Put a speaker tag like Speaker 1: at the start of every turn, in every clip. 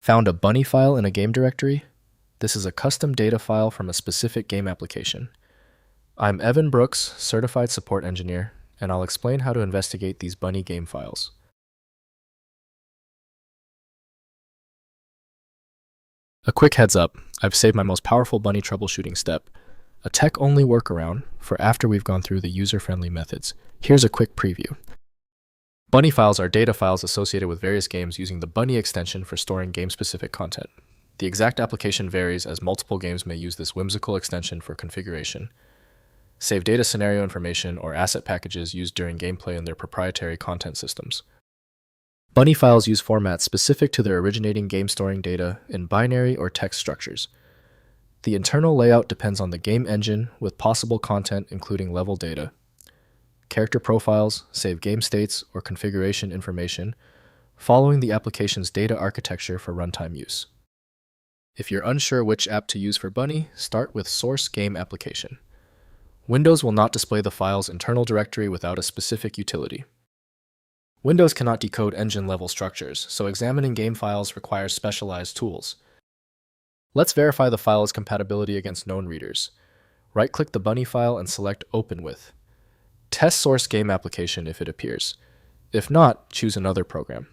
Speaker 1: Found a bunny file in a game directory? This is a custom data file from a specific game application. I'm Evan Brooks, Certified Support Engineer, and I'll explain how to investigate these bunny game files. A quick heads up, I've saved my most powerful bunny troubleshooting step, a tech-only workaround for after we've gone through the user-friendly methods. Here's a quick preview. Bunny files are data files associated with various games using the bunny extension for storing game-specific content. The exact application varies as multiple games may use this whimsical extension for configuration. Save data scenario information or asset packages used during gameplay in their proprietary content systems. Bunny files use formats specific to their originating game storing data in binary or text structures. The internal layout depends on the game engine with possible content including level data. Character profiles save game states or configuration information following the application's data architecture for runtime use. If you're unsure which app to use for Bunny, start with Source Game Application. Windows will not display the file's internal directory without a specific utility. Windows cannot decode engine-level structures, so examining game files requires specialized tools. Let's verify the file's compatibility against known readers. Right-click the Bunny file and select Open With. Test Source Game Application if it appears. If not, choose another program.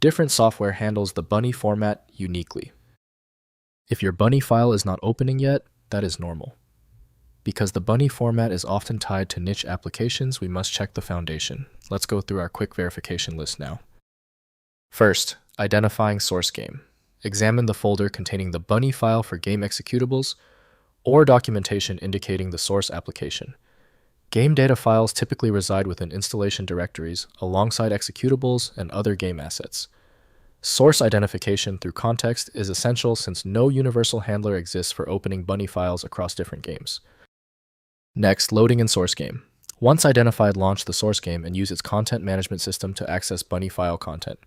Speaker 1: Different software handles the Bunny format uniquely. If your Bunny file is not opening yet, that is normal. Because the Bunny format is often tied to niche applications, we must check the foundation. Let's go through our quick verification list now. First, identifying source game. Examine the folder containing the Bunny file for game executables or documentation indicating the source application. Game data files typically reside within installation directories alongside executables and other game assets. Source identification through context is essential since no universal handler exists for opening Bunny files across different games. Next, loading in source game. Once identified, launch the source game and use its content management system to access Bunny file content.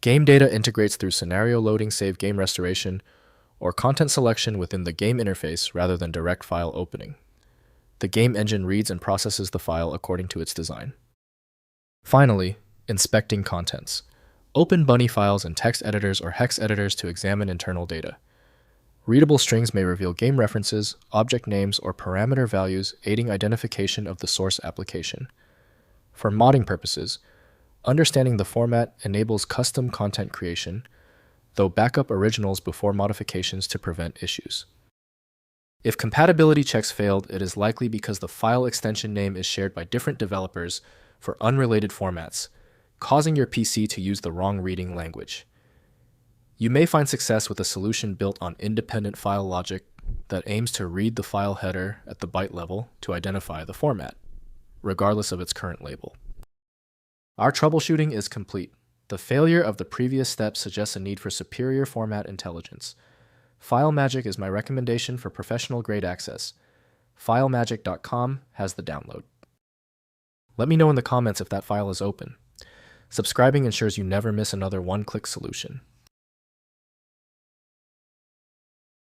Speaker 1: Game data integrates through scenario loading, save game restoration, or content selection within the game interface rather than direct file opening. The game engine reads and processes the file according to its design. Finally, inspecting contents. Open Bunny files in text editors or hex editors to examine internal data. Readable strings may reveal game references, object names, or parameter values, aiding identification of the source application. For modding purposes, understanding the format enables custom content creation, though backup originals before modifications to prevent issues. If compatibility checks failed, it is likely because the file extension name is shared by different developers for unrelated formats, causing your PC to use the wrong reading language. You may find success with a solution built on independent file logic that aims to read the file header at the byte level to identify the format, regardless of its current label. Our troubleshooting is complete. The failure of the previous steps suggests a need for superior format intelligence. FileMagick is my recommendation for professional-grade access. FileMagick.com has the download. Let me know in the comments if that file is open. Subscribing ensures you never miss another one-click solution.